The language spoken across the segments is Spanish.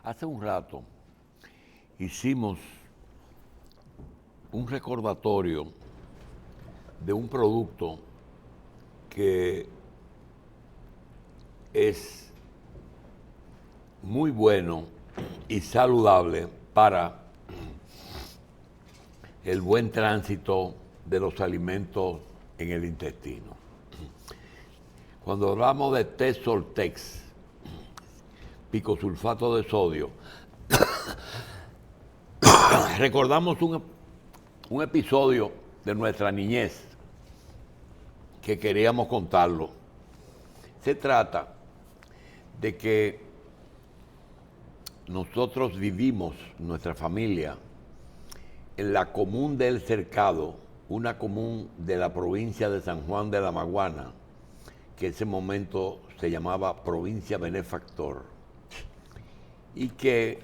Hace un rato hicimos un recordatorio de un producto que es muy bueno y saludable para el buen tránsito de los alimentos en el intestino. Cuando hablamos de T-Soltex, picosulfato de sodio, recordamos un episodio de nuestra niñez que queríamos contarlo. Se trata de que nosotros vivimos, nuestra familia, en la común del Cercado, una común de la provincia de San Juan de la Maguana, que en ese momento se llamaba Provincia Benefactor, y que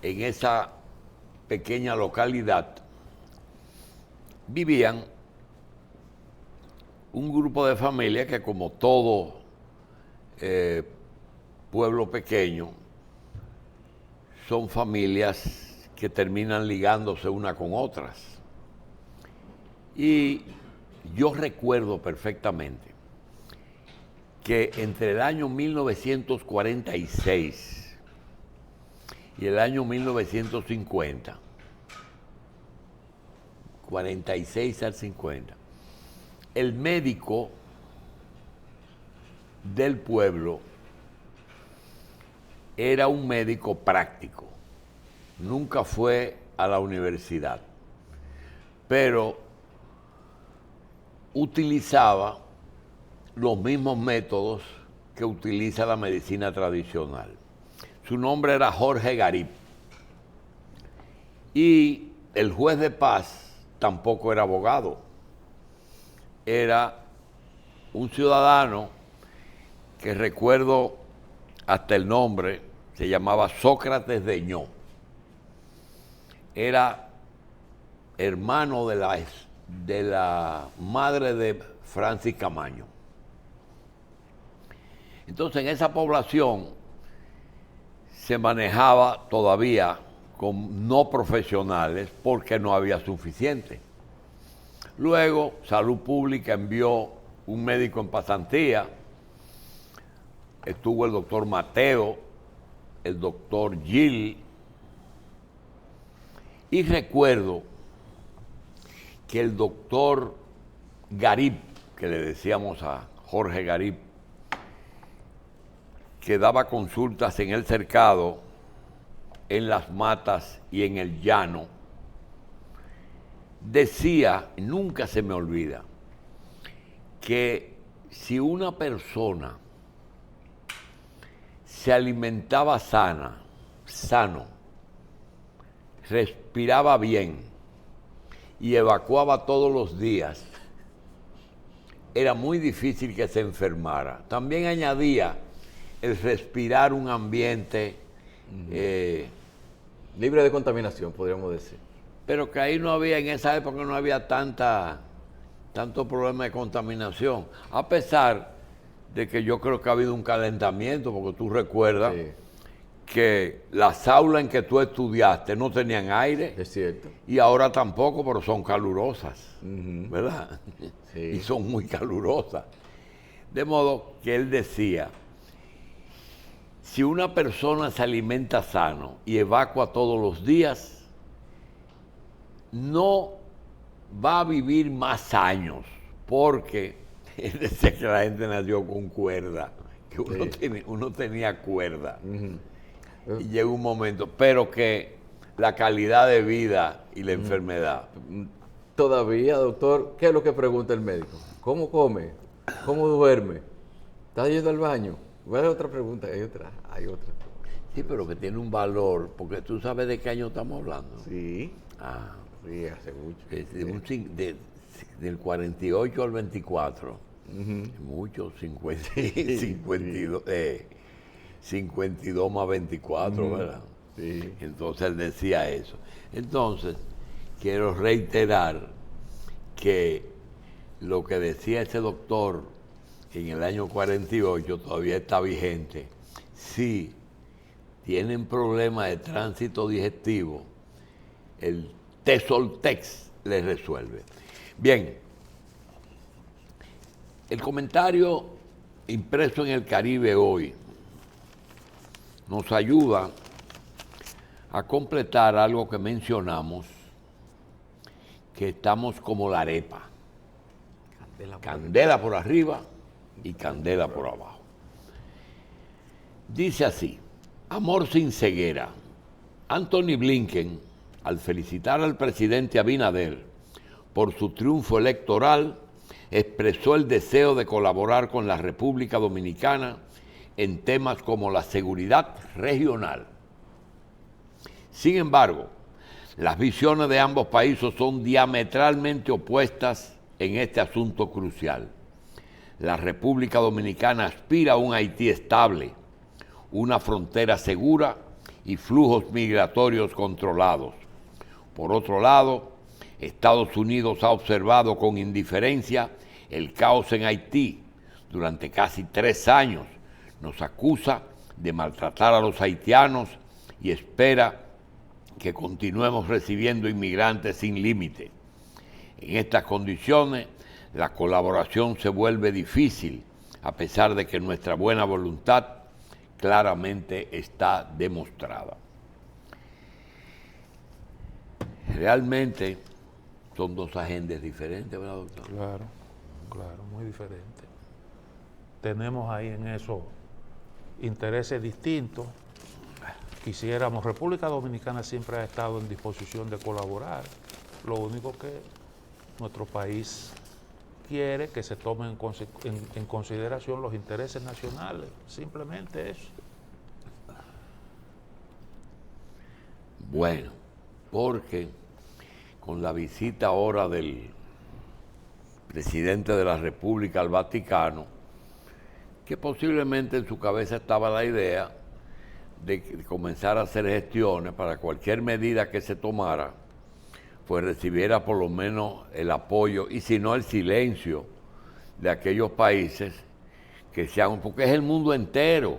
en esa pequeña localidad vivían un grupo de familias que, como todo pueblo pequeño, son familias que terminan ligándose una con otras. Y yo recuerdo perfectamente que entre el año 1946 y el año 1950, 46 al 50, el médico del pueblo era un médico práctico, nunca fue a la universidad, pero utilizaba los mismos métodos que utiliza la medicina tradicional. Su nombre era Jorge Garib. Y el juez de paz tampoco era abogado. Era un ciudadano que recuerdo hasta el nombre, se llamaba Sócrates de Ñó. Era hermano de la madre de Francis Camaño. Entonces, en esa población se manejaba todavía con no profesionales porque no había suficiente. Luego, Salud Pública envió un médico en pasantía. Estuvo el doctor Mateo, el doctor Gil. Y recuerdo que el doctor Garib, que le decíamos a Jorge Garib, que daba consultas en el Cercado, en las matas y en el llano, decía, nunca se me olvida, que si una persona se alimentaba sano, respiraba bien y evacuaba todos los días, era muy difícil que se enfermara. También añadía el respirar un ambiente libre de contaminación, podríamos decir. Pero que ahí no había, en esa época no había tanto problema de contaminación, a pesar de que yo creo que ha habido un calentamiento, porque tú recuerdas que las aulas en que tú estudiaste no tenían aire. Es cierto. Y ahora tampoco, pero son calurosas, ¿verdad? Sí. Y son muy calurosas. De modo que él decía, si una persona se alimenta sano y evacua todos los días, no va a vivir más años, porque él decía que la gente nació con cuerda, que uno tenía cuerda. Y llega un momento, pero que la calidad de vida y la enfermedad. Todavía, doctor, ¿qué es lo que pregunta el médico? ¿Cómo come? ¿Cómo duerme? ¿Está yendo al baño? ¿Cuál es otra pregunta? Hay otra. Sí, pero que tiene un valor, porque tú sabes de qué año estamos hablando. Sí. Sí, hace mucho. Del 48 al 24. Mucho, 52 más 24, ¿verdad? Sí. Entonces él decía eso. Entonces, quiero reiterar que lo que decía ese doctor en el año 48 todavía está vigente. Sí, tienen problemas de tránsito digestivo, el Tesoltex les resuelve. Bien, el comentario impreso en el Caribe hoy nos ayuda a completar algo que mencionamos, que estamos como la arepa, candela por arriba y candela por abajo. Dice así: amor sin ceguera. Anthony Blinken, al felicitar al presidente Abinader por su triunfo electoral, expresó el deseo de colaborar con la República Dominicana en temas como la seguridad regional. Sin embargo, las visiones de ambos países son diametralmente opuestas en este asunto crucial. La República Dominicana aspira a un Haití estable, una frontera segura y flujos migratorios controlados. Por otro lado, Estados Unidos ha observado con indiferencia el caos en Haití durante casi 3 años. Nos acusa de maltratar a los haitianos y espera que continuemos recibiendo inmigrantes sin límite. En estas condiciones, la colaboración se vuelve difícil, a pesar de que nuestra buena voluntad claramente está demostrada. Realmente son dos agendas diferentes, ¿verdad, doctor? Claro, claro, muy diferente. Tenemos ahí en eso intereses distintos. Quisiéramos, República Dominicana siempre ha estado en disposición de colaborar. Lo único que nuestro país quiere que se tomen en consideración los intereses nacionales, simplemente eso. Bueno, porque con la visita ahora del presidente de la República al Vaticano, que posiblemente en su cabeza estaba la idea de comenzar a hacer gestiones para cualquier medida que se tomara, pues recibiera por lo menos el apoyo y si no el silencio de aquellos países que sean, porque es el mundo entero,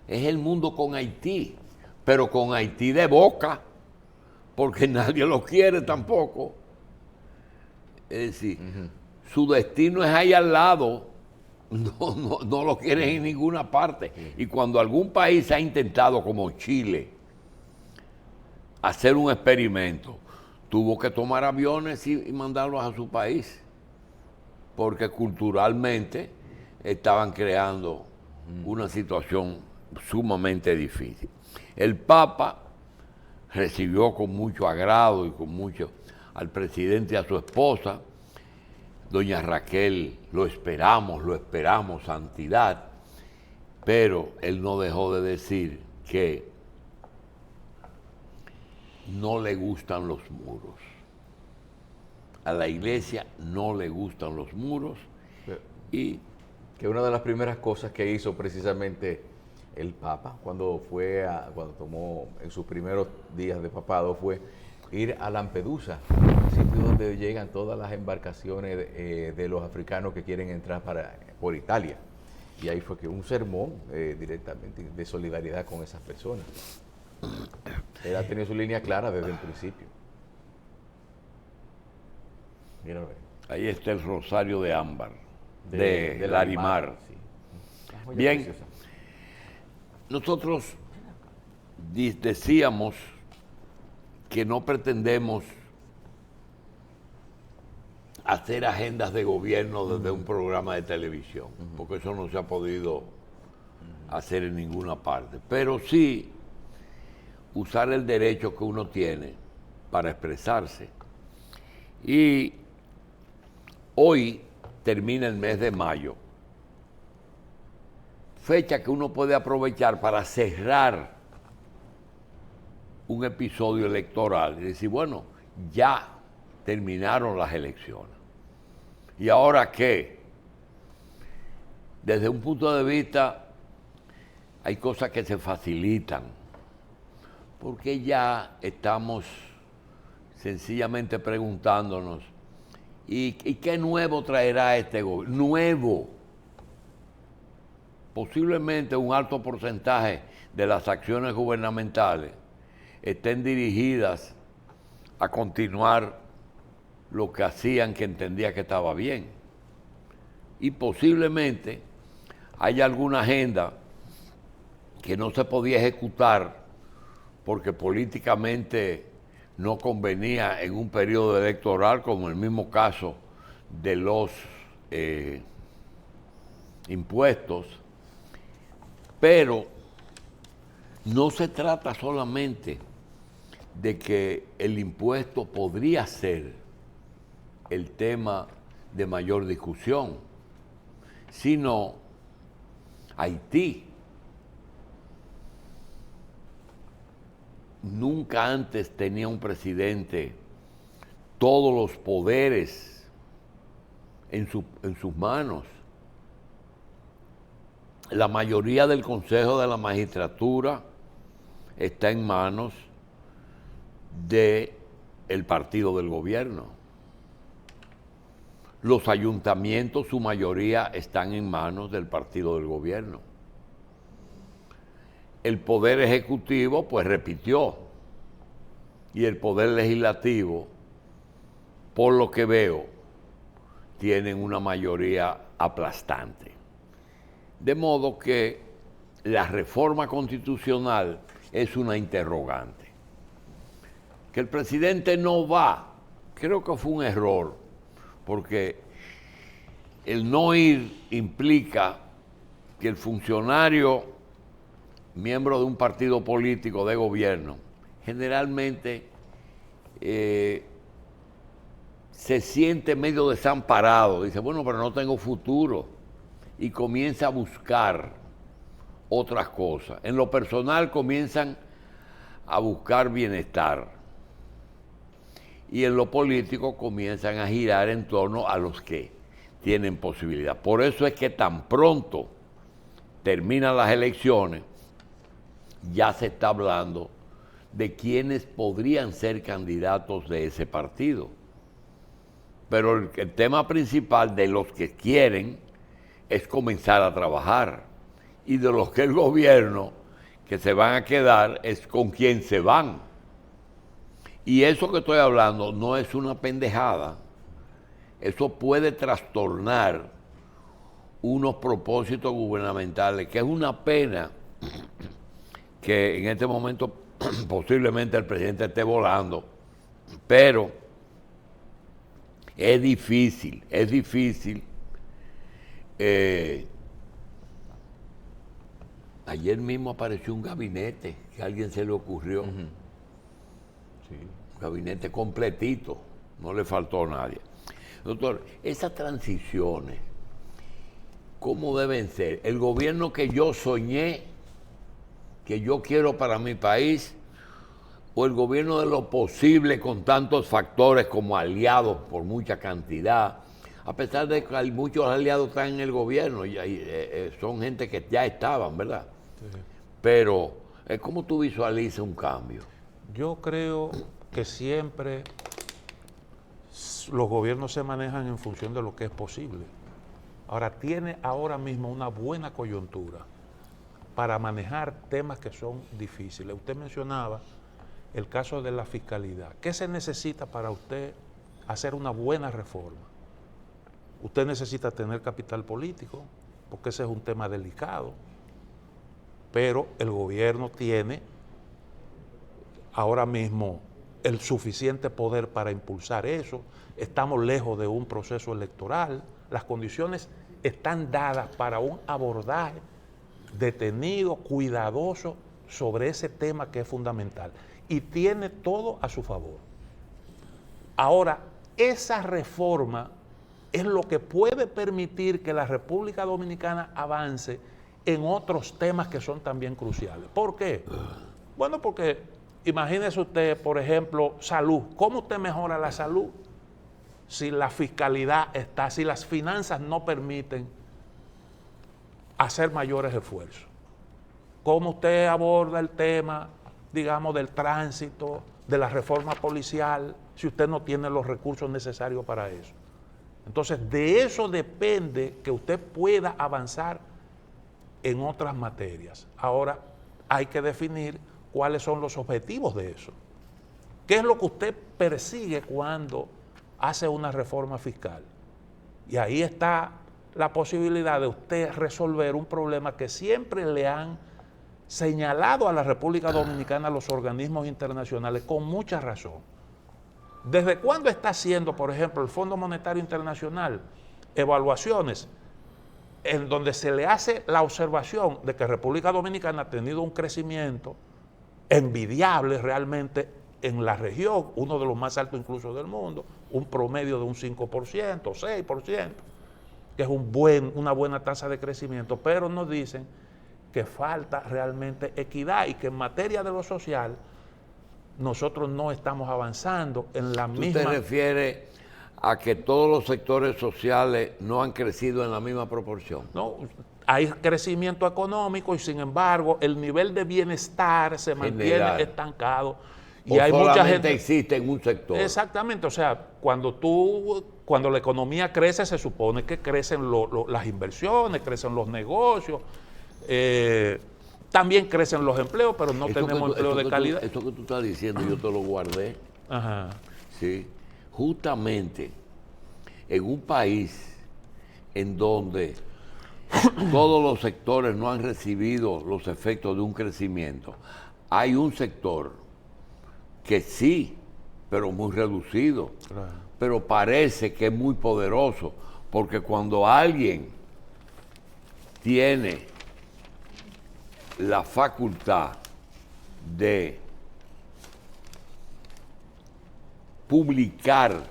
es el mundo con Haití, pero con Haití de boca, porque nadie lo quiere tampoco. Es decir, su destino es ahí al lado, no lo quieren en ninguna parte. Y cuando algún país ha intentado, como Chile, hacer un experimento, tuvo que tomar aviones y mandarlos a su país, porque culturalmente estaban creando una situación sumamente difícil. El Papa recibió con mucho agrado y con mucho al presidente y a su esposa, doña Raquel, lo esperamos, santidad, pero él no dejó de decir que no le gustan los muros. A la iglesia no le gustan los muros y que una de las primeras cosas que hizo precisamente el Papa cuando tomó en sus primeros días de papado fue ir a Lampedusa, sitio donde llegan todas las embarcaciones de los africanos que quieren entrar por Italia. Y ahí fue que un sermón directamente de solidaridad con esas personas. Él ha tenido su línea clara desde el principio. Mira, ahí está el rosario de ámbar, de Larimar. Sí. Bien, preciosa. Nosotros decíamos que no pretendemos hacer agendas de gobierno desde un programa de televisión, porque eso no se ha podido hacer en ninguna parte, pero sí usar el derecho que uno tiene para expresarse. Y hoy termina el mes de mayo, fecha que uno puede aprovechar para cerrar un episodio electoral y decir, bueno, ya terminaron las elecciones. ¿Y ahora qué? Desde un punto de vista, hay cosas que se facilitan, porque ya estamos sencillamente preguntándonos, ¿y qué nuevo traerá este gobierno? Nuevo. posiblemente un alto porcentaje de las acciones gubernamentales estén dirigidas a continuar lo que hacían que entendía que estaba bien. Y posiblemente haya alguna agenda que no se podía ejecutar porque políticamente no convenía en un periodo electoral, como el mismo caso de los impuestos. Pero no se trata solamente de que el impuesto podría ser el tema de mayor discusión, sino Haití. Nunca antes tenía un presidente todos los poderes en sus manos. La mayoría del Consejo de la Magistratura está en manos del partido del gobierno. Los ayuntamientos, su mayoría, están en manos del partido del gobierno. El Poder Ejecutivo, pues, repitió. Y el Poder Legislativo, por lo que veo, tienen una mayoría aplastante. De modo que la reforma constitucional es una interrogante. Que el presidente no va, creo que fue un error, porque el no ir implica que el funcionario, miembro de un partido político de gobierno, generalmente se siente medio desamparado, dice, bueno, pero no tengo futuro, y comienza a buscar otras cosas. En lo personal comienzan a buscar bienestar, y en lo político comienzan a girar en torno a los que tienen posibilidad. Por eso es que tan pronto terminan las elecciones, ya se está hablando de quiénes podrían ser candidatos de ese partido. Pero el tema principal de los que quieren es comenzar a trabajar. Y de los que el gobierno que se van a quedar es con quién se van. Y eso que estoy hablando no es una pendejada. Eso puede trastornar unos propósitos gubernamentales, que es una pena que en este momento posiblemente el presidente esté volando, pero es difícil. Ayer mismo apareció un gabinete que a alguien se le ocurrió. Sí. Un gabinete completito, no le faltó a nadie. Doctor, esas transiciones, ¿cómo deben ser? El gobierno que yo soñé, que yo quiero para mi país, o el gobierno de lo posible con tantos factores como aliados por mucha cantidad, a pesar de que hay muchos aliados que están en el gobierno, y son gente que ya estaban, ¿verdad? Sí. Pero, ¿cómo tú visualizas un cambio? Yo creo que siempre los gobiernos se manejan en función de lo que es posible. Ahora, tiene ahora mismo una buena coyuntura para manejar temas que son difíciles. Usted mencionaba el caso de la fiscalidad. ¿Qué se necesita para usted hacer una buena reforma? Usted necesita tener capital político, porque ese es un tema delicado, pero el gobierno tiene ahora mismo el suficiente poder para impulsar eso. Estamos lejos de un proceso electoral. Las condiciones están dadas para un abordaje detenido, cuidadoso sobre ese tema que es fundamental. Y tiene todo a su favor. Ahora, esa reforma es lo que puede permitir que la República Dominicana avance en otros temas que son también cruciales. ¿Por qué? Bueno, porque imagínese usted, por ejemplo, salud. ¿Cómo usted mejora la salud si la fiscalidad está, si las finanzas no permiten hacer mayores esfuerzos? ¿Cómo usted aborda el tema, digamos, del tránsito, de la reforma policial, si usted no tiene los recursos necesarios para eso? Entonces, de eso depende que usted pueda avanzar en otras materias. Ahora hay que definir cuáles son los objetivos de eso. ¿Qué es lo que usted persigue cuando hace una reforma fiscal? Y ahí está la posibilidad de usted resolver un problema que siempre le han señalado a la República Dominicana los organismos internacionales con mucha razón. ¿Desde cuándo está haciendo, por ejemplo, el Fondo Monetario Internacional evaluaciones en donde se le hace la observación de que República Dominicana ha tenido un crecimiento envidiable realmente en la región, uno de los más altos incluso del mundo, un promedio de un 5%, 6%, que es una buena tasa de crecimiento, pero nos dicen que falta realmente equidad y que en materia de lo social nosotros no estamos avanzando en la misma... ¿Tú te refieres a que todos los sectores sociales no han crecido en la misma proporción? No, hay crecimiento económico y sin embargo el nivel de bienestar se mantiene General. estancado. Y O hay mucha gente... existe en un sector. Exactamente, o sea, cuando la economía crece, se supone que crecen las inversiones, crecen los negocios, también crecen los empleos, pero no tenemos empleo de calidad. Esto que tú estás diciendo, yo te lo guardé. Ajá. Sí. Justamente en un país en donde todos los sectores no han recibido los efectos de un crecimiento, hay un sector que sí, pero muy reducido, Claro. pero parece que es muy poderoso, porque cuando alguien tiene la facultad de publicar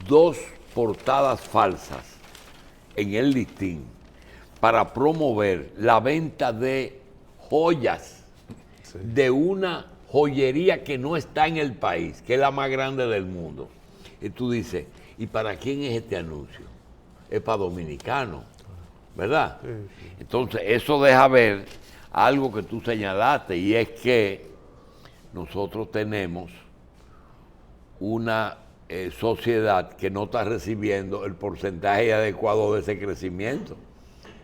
2 portadas falsas en el listín para promover la venta de joyas de una joyería que no está en el país, que es la más grande del mundo. Y tú dices, ¿y para quién es este anuncio? Es para dominicanos, ¿verdad? Sí, sí. Entonces, eso deja ver algo que tú señalaste, y es que nosotros tenemos una sociedad que no está recibiendo el porcentaje adecuado de ese crecimiento.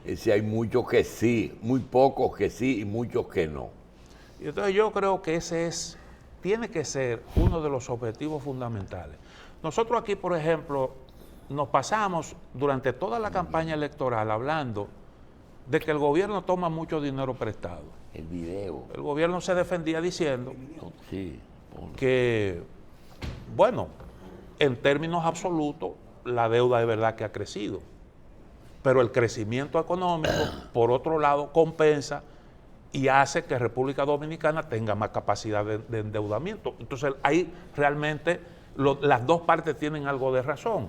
Es decir, hay muchos que sí, muy pocos que sí y muchos que no. Y entonces yo creo que tiene que ser uno de los objetivos fundamentales. Nosotros aquí, por ejemplo, nos pasamos durante toda la campaña electoral hablando de que el gobierno toma mucho dinero prestado. El video. El gobierno se defendía diciendo Sí. que, bueno, en términos absolutos, la deuda de verdad que ha crecido. Pero el crecimiento económico, por otro lado, compensa y hace que República Dominicana tenga más capacidad de endeudamiento. Entonces, ahí realmente las dos partes tienen algo de razón.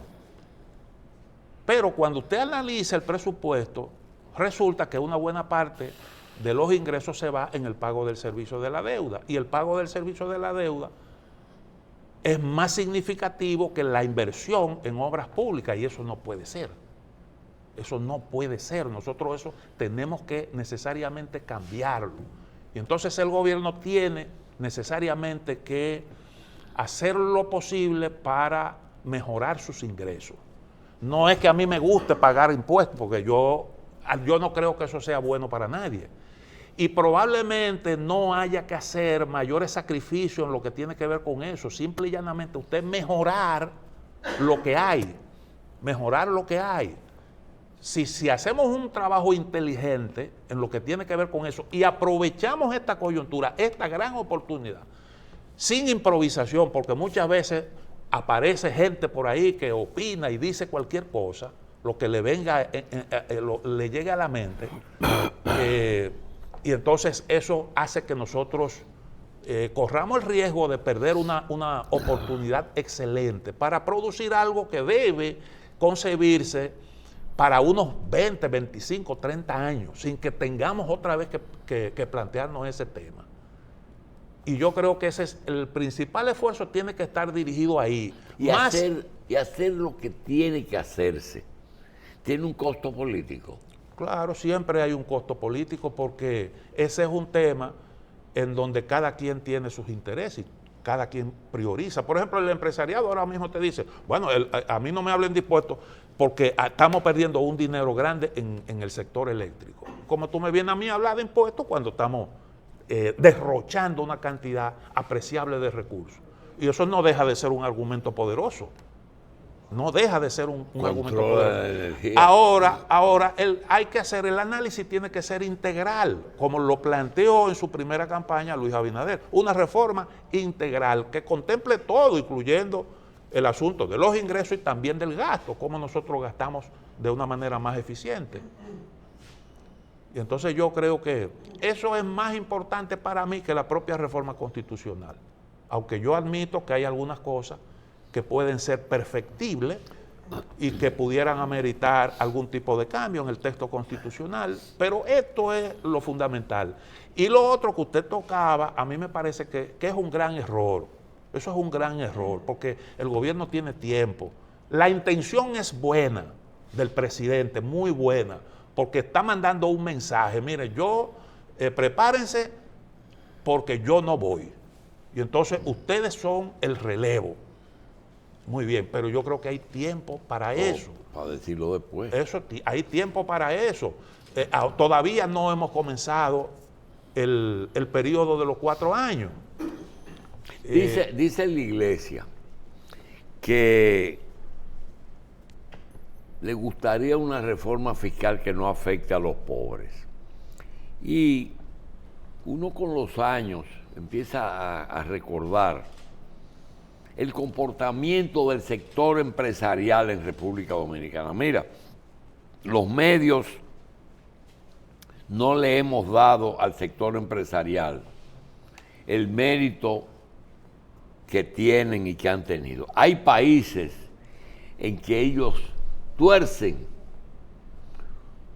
Pero cuando usted analiza el presupuesto, resulta que una buena parte de los ingresos se va en el pago del servicio de la deuda. Y el pago del servicio de la deuda es más significativo que la inversión en obras públicas, y eso no puede ser. Eso no puede ser. Nosotros eso tenemos que necesariamente cambiarlo. Y entonces el gobierno tiene necesariamente que hacer lo posible para mejorar sus ingresos. No es que a mí me guste pagar impuestos, porque yo no creo que eso sea bueno para nadie. Y probablemente no haya que hacer mayores sacrificios en lo que tiene que ver con eso. Simple y llanamente usted mejorar lo que hay. Mejorar lo que hay. Si hacemos un trabajo inteligente en lo que tiene que ver con eso y aprovechamos esta coyuntura, esta gran oportunidad, sin improvisación, porque muchas veces aparece gente por ahí que opina y dice cualquier cosa, lo que le venga, le llegue a la mente, y entonces eso hace que nosotros corramos el riesgo de perder una oportunidad excelente para producir algo que debe concebirse para unos 20, 25, 30 años, sin que tengamos otra vez que plantearnos ese tema. Y yo creo que ese es el principal esfuerzo, tiene que estar dirigido ahí. Y hacer lo que tiene que hacerse. Tiene un costo político. Claro, siempre hay un costo político porque ese es un tema en donde cada quien tiene sus intereses, cada quien prioriza. Por ejemplo, el empresariado ahora mismo te dice, bueno, a mí no me hablen de impuestos porque estamos perdiendo un dinero grande en el sector eléctrico. Como tú me vienes a mí a hablar de impuestos cuando estamos derrochando una cantidad apreciable de recursos. Y eso no deja de ser un argumento poderoso. No deja de ser un argumento poderoso. Ahora hay que hacer, el análisis tiene que ser integral, como lo planteó en su primera campaña Luis Abinader. Una reforma integral que contemple todo, incluyendo el asunto de los ingresos y también del gasto, cómo nosotros gastamos de una manera más eficiente. Y entonces yo creo que eso es más importante para mí que la propia reforma constitucional. Aunque yo admito que hay algunas cosas que pueden ser perfectibles y que pudieran ameritar algún tipo de cambio en el texto constitucional, pero esto es lo fundamental. Y lo otro que usted tocaba, a mí me parece que es un gran error. Eso es un gran error, porque el gobierno tiene tiempo. La intención es buena del presidente, muy buena, porque está mandando un mensaje. Mire, prepárense porque yo no voy. Y entonces ustedes son el relevo. Muy bien, pero yo creo que hay tiempo para eso. Para decirlo después. Hay tiempo para eso. Todavía no hemos comenzado el periodo de los 4 años. Dice la iglesia que le gustaría una reforma fiscal que no afecte a los pobres. Y uno con los años empieza a recordar el comportamiento del sector empresarial en República Dominicana. Mira, los medios no le hemos dado al sector empresarial el mérito que tienen y que han tenido. Hay países en que ellos tuercen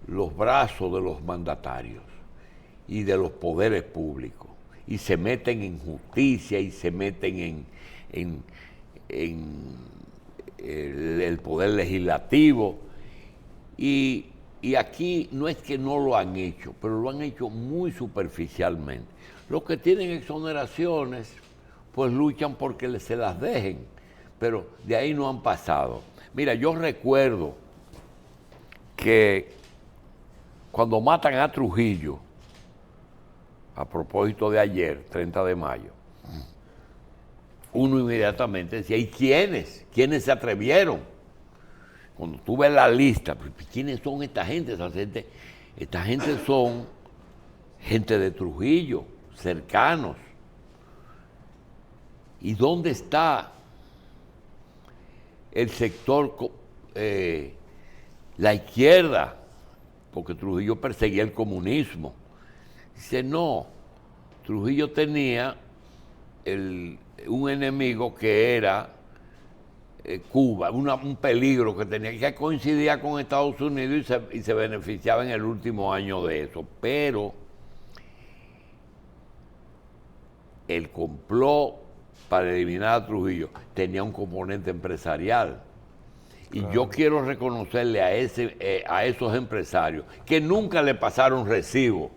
los brazos de los mandatarios y de los poderes públicos y se meten en justicia y se meten en el poder legislativo y aquí no es que no lo han hecho, pero lo han hecho muy superficialmente. Los que tienen exoneraciones pues luchan porque se las dejen, pero de ahí no han pasado. Mira, yo recuerdo que cuando matan a Trujillo, a propósito de ayer, 30 de mayo, uno inmediatamente decía, ¿y quiénes? ¿Quiénes se atrevieron? Cuando tú ves la lista, ¿quiénes son esta gente? Esta gente son gente de Trujillo, cercanos. ¿Y dónde está el sector, la izquierda? Porque Trujillo perseguía el comunismo. Dice, no, Trujillo tenía un enemigo que era Cuba, un peligro que tenía, que coincidía con Estados Unidos y se beneficiaba en el último año de eso. Pero el complot para eliminar a Trujillo tenía un componente empresarial. Y claro, yo quiero reconocerle a esos empresarios que nunca le pasaron recibo,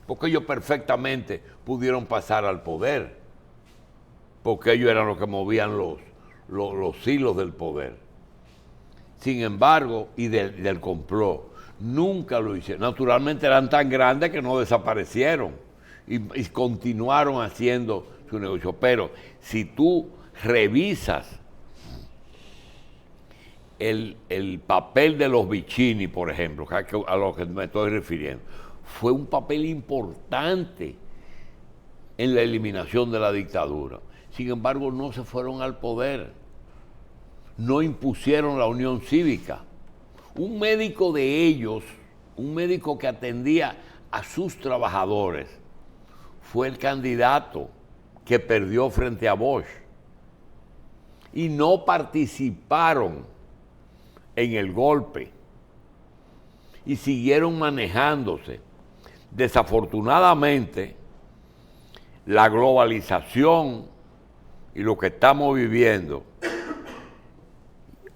porque ellos perfectamente pudieron pasar al poder, porque ellos eran los que movían los hilos del poder. Sin embargo, y del complot, nunca lo hicieron. Naturalmente eran tan grandes que no desaparecieron y continuaron haciendo su negocio. Pero si tú revisas el papel de los Vicini, por ejemplo, a lo que me estoy refiriendo, fue un papel importante en la eliminación de la dictadura. Sin embargo, no se fueron al poder, no impusieron la unión cívica. Un médico de ellos, un médico que atendía a sus trabajadores, fue el candidato que perdió frente a Bosch. Y no participaron en el golpe y siguieron manejándose. Desafortunadamente, la globalización y lo que estamos viviendo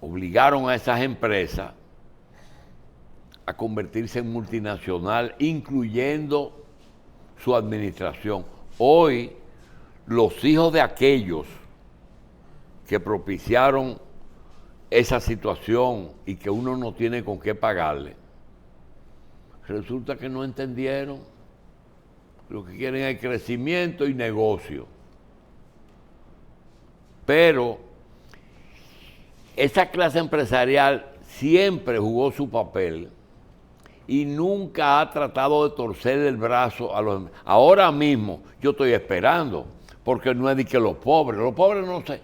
obligaron a esas empresas a convertirse en multinacional, incluyendo su administración. Hoy, los hijos de aquellos que propiciaron esa situación y que uno no tiene con qué pagarle, resulta que no entendieron. Lo que quieren es crecimiento y negocio. Pero esa clase empresarial siempre jugó su papel y nunca ha tratado de torcer el brazo a los... Ahora mismo yo estoy esperando, porque no es de que los pobres no sé,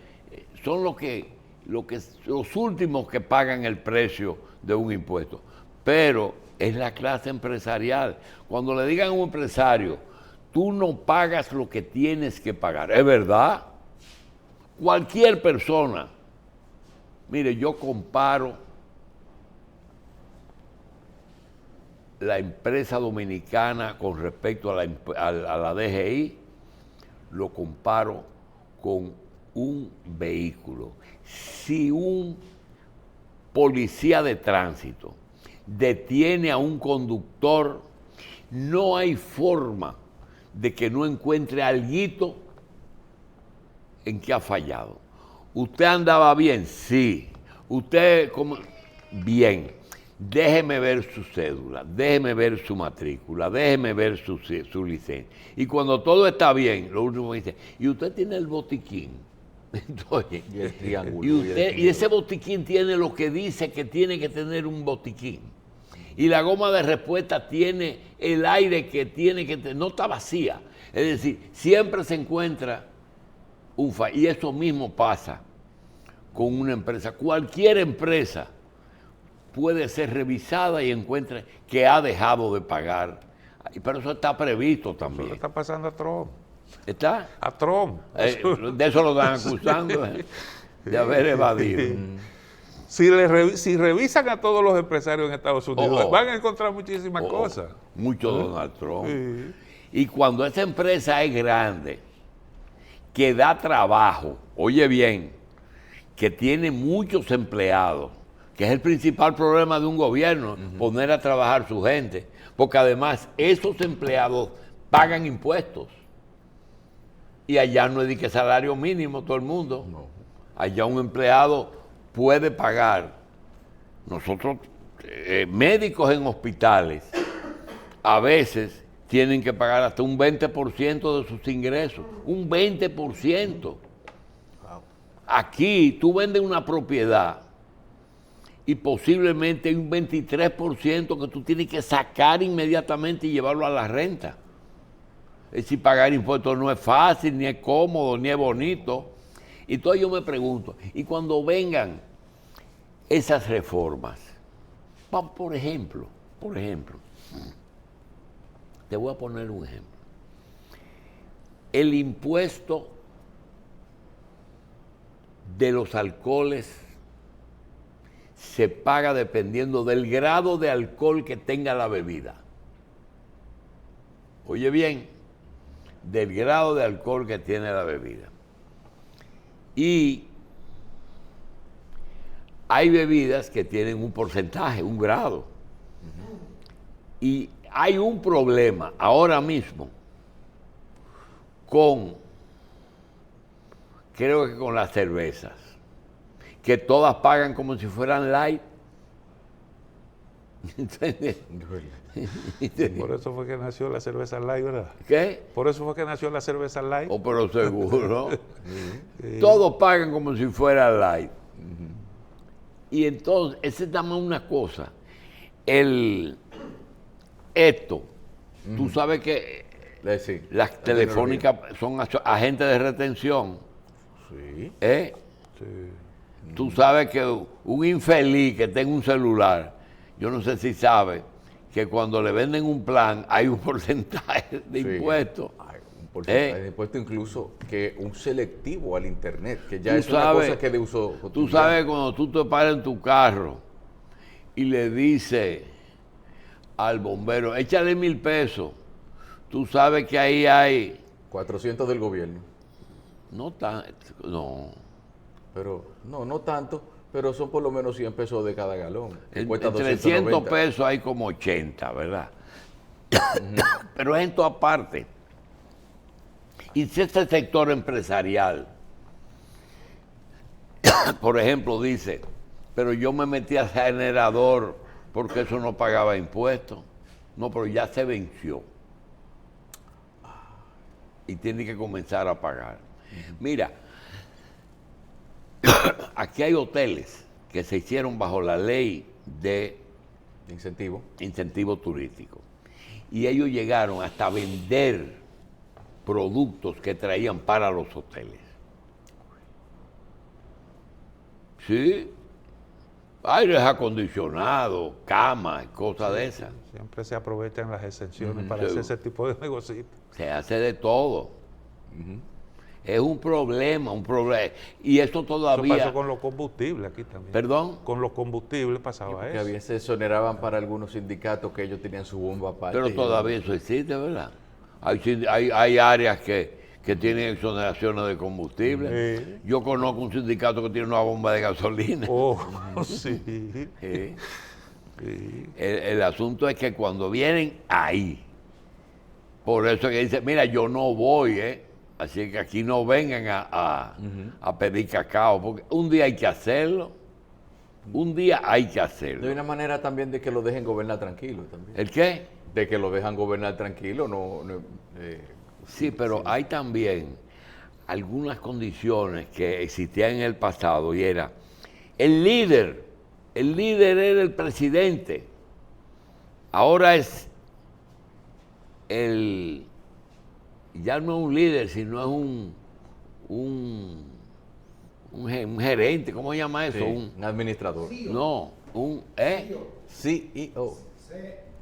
son los últimos que pagan el precio de un impuesto, pero es la clase empresarial. Cuando le digan a un empresario, tú no pagas lo que tienes que pagar, es verdad. Cualquier persona, mire, yo comparo la empresa dominicana con respecto a la DGI, lo comparo con un vehículo. Si un policía de tránsito detiene a un conductor, no hay forma de que no encuentre alguito en que ha fallado. ¿Usted andaba bien? Sí. ¿Usted cómo? Bien. Déjeme ver su cédula, déjeme ver su matrícula, déjeme ver su licencia. Y cuando todo está bien, lo último que dice, ¿y usted tiene el botiquín? Entonces, Y el triángulo. y ese botiquín tiene lo que dice que tiene que tener un botiquín. Y la goma de respuesta tiene el aire que tiene que tener, no está vacía. Es decir, siempre se encuentra un fallo. Y eso mismo pasa con una empresa. Cualquier empresa puede ser revisada y encuentre que ha dejado de pagar. Pero eso está previsto Eso también. le está pasando a Trump. ¿Está? A Trump. De eso lo están acusando, de haber evadido. Si revisan a todos los empresarios en Estados Unidos, van a encontrar muchísimas cosas. Mucho Donald Trump. Sí. Y cuando esa empresa es grande, que da trabajo, oye bien, que tiene muchos empleados, que es el principal problema de un gobierno, poner a trabajar su gente, porque además esos empleados pagan impuestos. Y allá no es de que salario mínimo todo el mundo. No. Allá un empleado puede pagar. Nosotros, médicos en hospitales, a veces tienen que pagar hasta un 20% de sus ingresos. Un 20%. Aquí tú vendes una propiedad y posiblemente hay un 23% que tú tienes que sacar inmediatamente y llevarlo a la renta. Es decir, pagar impuestos no es fácil, ni es cómodo, ni es bonito. Y entonces yo me pregunto, y cuando vengan esas reformas, por ejemplo, te voy a poner un ejemplo. El impuesto de los alcoholes se paga dependiendo del grado de alcohol que tenga la bebida. Oye bien, del grado de alcohol que tiene la bebida. Y hay bebidas que tienen un porcentaje, un grado. Y hay un problema ahora mismo creo que con las cervezas, que todas pagan como si fueran light. ¿Entiendes? Por eso fue que nació la cerveza light, ¿verdad? ¿Qué? Por eso fue que nació la cerveza light. Oh, pero seguro. Todos pagan como si fuera light. Y entonces, esa es también una cosa. Tú sabes que Sí. las telefónicas son agentes de retención. Sí. Sí. Tú sabes que un infeliz que tenga un celular, yo no sé si sabe que cuando le venden un plan hay un porcentaje de Sí. impuestos. Hay un porcentaje de impuesto incluso que un selectivo al internet, que ya Tú es una sabes- cosa que de uso Tú cotidiano. sabes cuando tú te paras en tu carro y le dices al bombero, échale 1,000 pesos. Tú sabes que ahí hay, 400 del gobierno. no, Pero no tanto, pero son por lo menos 100 pesos de cada galón. en Cuesta 300 290. pesos hay como 80, ¿verdad? Pero es en todas partes. Y si este sector empresarial, por ejemplo, dice, pero yo me metí a generador porque eso no pagaba impuestos. No, pero ya se venció. Y tiene que comenzar a pagar. Mira, aquí hay hoteles que se hicieron bajo la ley de incentivo turístico. Y ellos llegaron hasta vender productos que traían para los hoteles. Sí, aires acondicionados, camas, cosas de esas. Siempre se aprovechan las exenciones para hacer ese tipo de negocios. Se hace de todo. Es un problema. Y esto todavía... Eso pasó con los combustibles aquí también. ¿Perdón? Con los combustibles pasaba Que eso. a veces se exoneraban para algunos sindicatos que ellos tenían su bomba aparte. Pero todavía eso existe, ¿verdad? Hay áreas que tienen exoneraciones de combustible. Sí. Yo conozco un sindicato que tiene una bomba de gasolina. Oh, sí. Sí. Sí. El asunto es que cuando vienen ahí, por eso es que dicen, mira, yo no voy, así que aquí no vengan a pedir cacao, porque un día hay que hacerlo, un día hay que hacerlo. Hay una manera también de que lo dejen gobernar tranquilo también. ¿El qué? De que lo dejan gobernar tranquilo, Sí, pero hay también algunas condiciones que existían en el pasado y era el líder era el presidente, ahora es ya no es un líder, sino es un gerente, ¿cómo se llama eso? un administrador. No, CEO.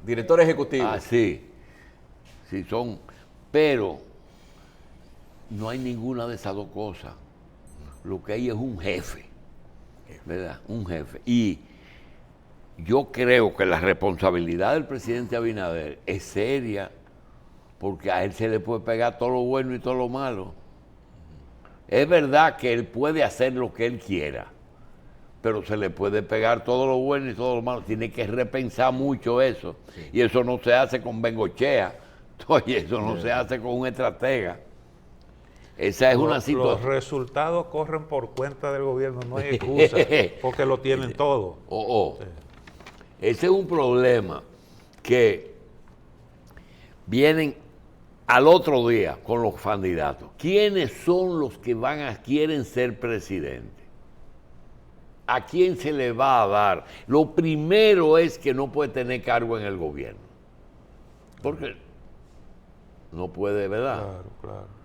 Director ejecutivo. Ah, sí, sí son, pero no hay ninguna de esas dos cosas. Lo que hay es un jefe, ¿verdad? Un jefe. Y yo creo que la responsabilidad del presidente Abinader es seria, porque a él se le puede pegar todo lo bueno y todo lo malo. Es verdad que él puede hacer lo que él quiera, pero se le puede pegar todo lo bueno y todo lo malo. Tiene que repensar mucho eso. Sí. Y eso no se hace con bengochea. Oye, eso no se hace con un estratega. Esa es una situación. Los resultados corren por cuenta del gobierno, no hay excusa, porque lo tienen todo. Sí. Ese es un problema que vienen al otro día con los candidatos. ¿Quiénes son los que quieren ser presidentes? ¿A quién se le va a dar? Lo primero es que no puede tener cargo en el gobierno. Porque no puede, ¿verdad? Claro.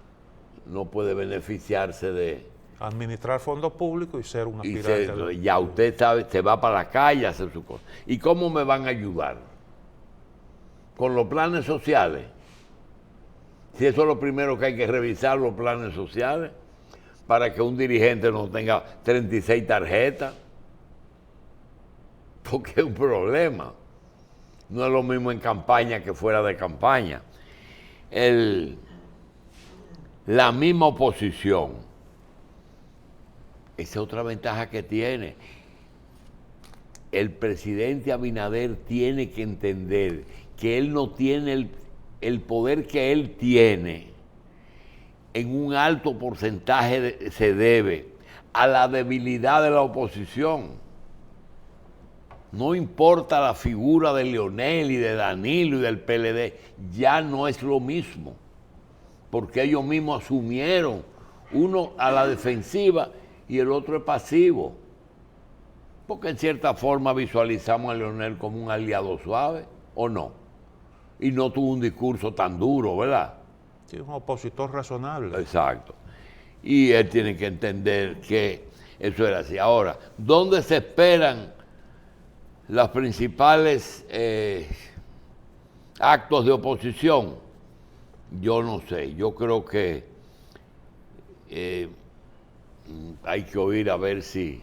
No puede beneficiarse de... Administrar fondos públicos y ser un aspirante. Ya usted sabe, se va para la calle a hacer su cosa. ¿Y cómo me van a ayudar? ¿Con los planes sociales? Si eso es lo primero que hay que revisar, los planes sociales, para que un dirigente no tenga 36 tarjetas, porque es un problema. No es lo mismo en campaña que fuera de campaña. La misma oposición, esa es otra ventaja que tiene. El presidente Abinader tiene que entender que él no tiene el poder que él tiene, en un alto porcentaje se debe a la debilidad de la oposición. No importa la figura de Leonel y de Danilo y del PLD, ya no es lo mismo, porque ellos mismos asumieron, uno a la defensiva y el otro es pasivo, porque en cierta forma visualizamos a Leonel como un aliado suave, ¿o no? Y no tuvo un discurso tan duro, ¿verdad? Sí, un opositor razonable. Exacto. Y él tiene que entender que eso era así. Ahora, ¿dónde se esperan los principales actos de oposición? Yo no sé. Yo creo que hay que oír a ver si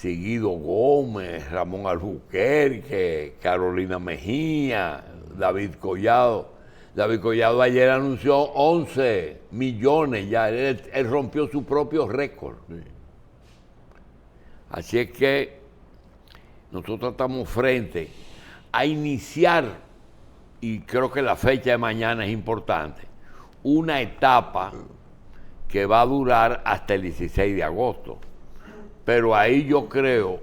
Guido Gómez, Ramón Albuquerque, Carolina Mejía, David Collado. David Collado ayer anunció 11 millones ya, él rompió su propio récord. Sí. Así es que nosotros estamos frente a iniciar, y creo que la fecha de mañana es importante, una etapa que va a durar hasta el 16 de agosto. Pero ahí yo creo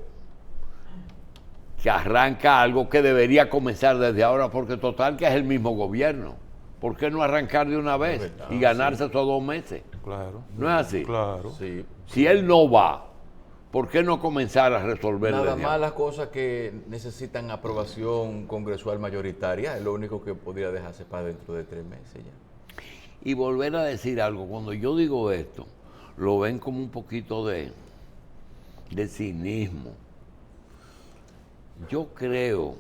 que arranca algo que debería comenzar desde ahora, porque total que es el mismo gobierno. ¿Por qué no arrancar de una vez verdad, y ganarse esos 2 meses? Claro. ¿No es así? Claro. Sí. Si él no va, ¿por qué no comenzar a resolver Nada desde más ahora? las cosas que necesitan aprobación congresual mayoritaria, es lo único que podría dejarse para dentro de 3 meses ya. Y volver a decir algo, cuando yo digo esto, lo ven como un poquito de cinismo. Yo creo,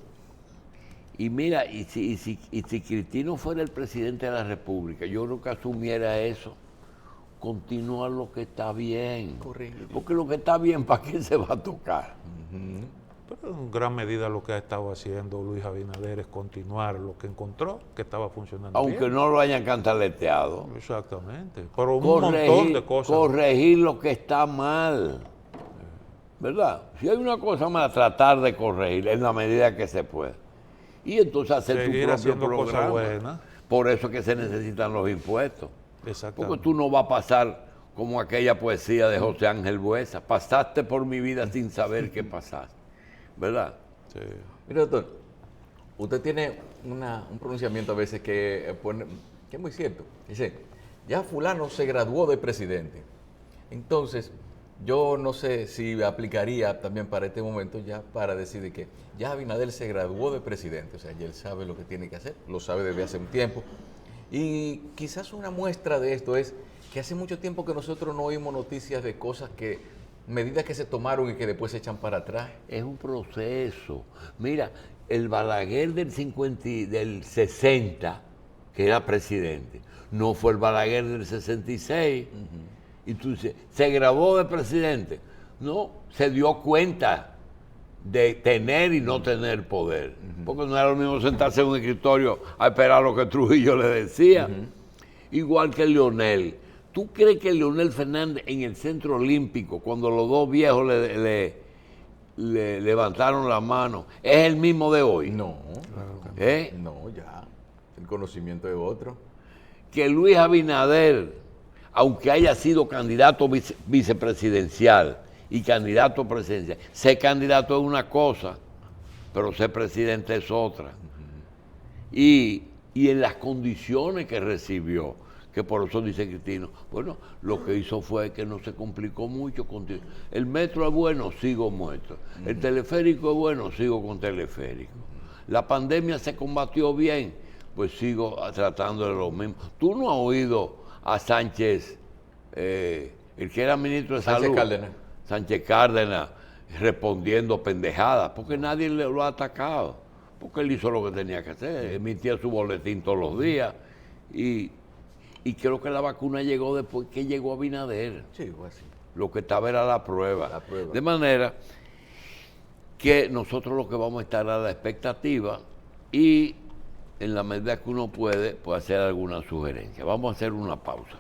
y mira, y si Cristino fuera el presidente de la República, yo creo que asumiera eso, continuar lo que está bien. Correcto. Porque lo que está bien, ¿para qué se va a tocar? Pero en gran medida lo que ha estado haciendo Luis Abinader es continuar lo que encontró que estaba funcionando Aunque bien. no lo hayan cantaleteado. Exactamente. Pero un montón de cosas. Corregir lo que está mal. ¿Verdad? Si hay una cosa mala, tratar de corregir en la medida que se puede. Y entonces hacer Seguir tu propio haciendo cosas programa. buenas. Por eso es que se necesitan los impuestos. Exactamente. Porque tú no vas a pasar como aquella poesía de José Ángel Buesa. Pasaste por mi vida sin saber qué pasaste. ¿Verdad? Sí. Mire, doctor, usted tiene un pronunciamiento a veces que es muy cierto. Dice, ya fulano se graduó de presidente. Entonces, yo no sé si aplicaría también para este momento ya para decir de que ya Abinader se graduó de presidente. O sea, ya él sabe lo que tiene que hacer, lo sabe desde hace un tiempo. Y quizás una muestra de esto es que hace mucho tiempo que nosotros no oímos noticias de cosas medidas que se tomaron y que después se echan para atrás. Es un proceso. Mira, el Balaguer del 60, que era presidente, no fue el Balaguer del 66. Y tú dices, ¿se graduó de presidente? No, se dio cuenta de tener y no tener poder. Porque no era lo mismo sentarse en un escritorio a esperar lo que Trujillo le decía. Igual que Leonel. ¿Tú crees que Leonel Fernández en el Centro Olímpico, cuando los dos viejos le levantaron la mano, es el mismo de hoy? No, ¿Eh? no, ya. El conocimiento de otro. Que Luis Abinader, aunque haya sido candidato vicepresidencial y candidato presidencial, ser candidato es una cosa, pero ser presidente es otra. Y en las condiciones que recibió, que por eso dice Cristino, bueno, lo que hizo fue que no se complicó mucho. El metro es bueno, sigo muerto. El teleférico es bueno, sigo con teleférico. La pandemia se combatió bien, pues sigo tratando de lo mismo. Tú no has oído a Sánchez, el que era ministro de Sánchez Salud, Cárdenas. Sánchez Cárdenas, respondiendo pendejadas, porque nadie lo ha atacado, porque él hizo lo que tenía que hacer, emitía su boletín todos los días, y creo que la vacuna llegó después que llegó Abinader. Sí, fue así. Lo que estaba era la prueba. La prueba. De manera que nosotros lo que vamos a estar a la expectativa y en la medida que uno puede hacer alguna sugerencia. Vamos a hacer una pausa.